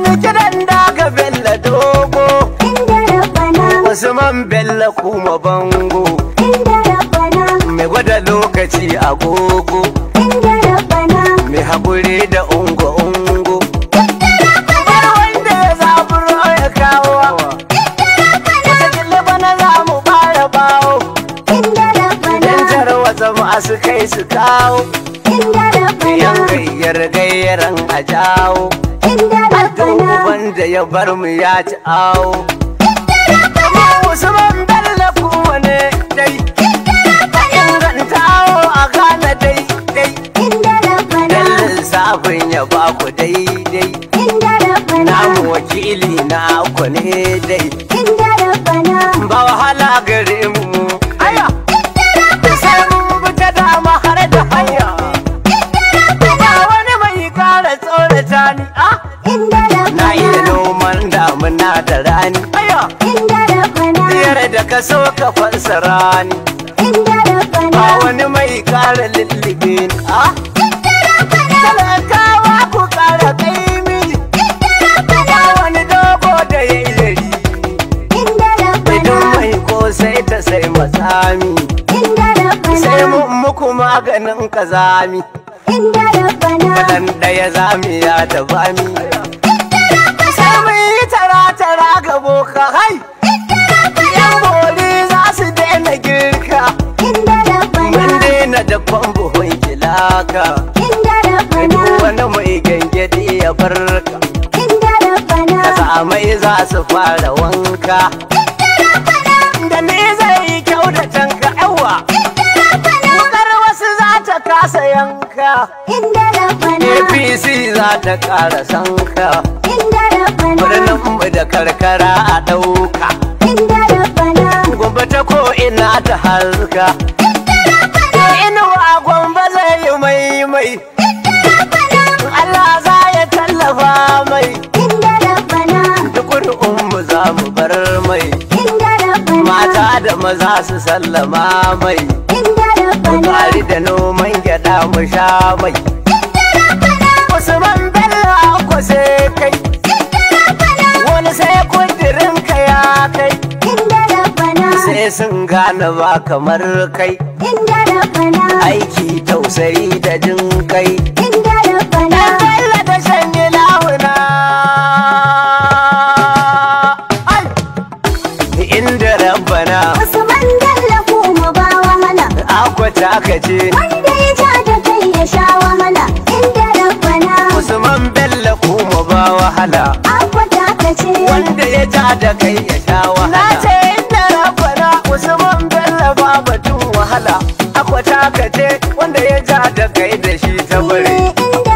wani kiran daga Bello dogo, inda rabbana, Usman Bello kuma bango, inda rabbana, mai gwada lokaci agogo, inda rabbana, mai haƙuri da ungo-ungo. Bar wanda ya zaburo ya kawo, wata kilba na za mu fara bawo, inda rabbana, idan tarwatsa masu kai su kawo, inda rabbana, yan gayyar-gayyaran a jawo. inda rabbana, Wanda ya bar mu ya ci awo. Usman Bello kuma ne dai, ingantawo a gane dai. inda rabbana, Dan lissafin ya ba ku daidai, inda rabbana, namu wakili na ku ne dai. inda rabbana, Ba wahala gare mu, aya, sai mun bi ta dama har da hanya. Ba wani mai kara tsorata ni, inda na iya rabbana, noman damuna da rani. Aya, inda rabbana, biyar da ka so ka fansara ni, inda rabbana, ba wani mai kara lullube ni. Talakawa ku kara kaimi, ba wani dogo da ya yi dari. inda rabbana, Idan mai kosai ta sai matsami, inda sai rabbana, mun muku maganin kazami. inda rabbana, Kalan ɗaya zami ya da bami, sai mun yi tara-tara ga boka hai. Yan bori za su daina girka, inda rabbana, mun daina da buhun kilaka. inda rabbana, Duk wani mai gangadi ya farka, inda rabbana, kazamai za su fara wanka. Da ni zai yi kyau da tanka yawa, wukar wasu za ta kasa yanka. inda rabbana, APC za ta ƙara sanka, inda rabbana, birnin mu da karkara a ɗauka. inda rabbana, Gombe ta ko ina ta harka, inuwa Gombe zai yi mai. Allah za ya tallafa mai, inda rabbana, duk mu za mu bar mai. inda rabbana, Mata da maza su sallama mai, inda rabbana, bari da noman gyaɗa mu sha mai. Usman Bello ko sai kai, wani sai kudirin ka ya kai, inda rabbana, sai sun gane ba kamar kai. inda rabbana, Aiki tausayi da jin kai, inda rabbana, dan Bello ta shanye lahuna. Ai, inda rabbana Usman Bello kuma ba wahala, akwata aka ce. wanda ya ja da kai ya sha wahala, inda rabbana, Usman Bello kuma ba wahala, akwata ka ce, wanda ya ja da kai ya sha wahala. Na ce inda rabbana Usman Bello ba batun wahala, akwata ka ce wanda ya ja da kai da shi ta bari. inda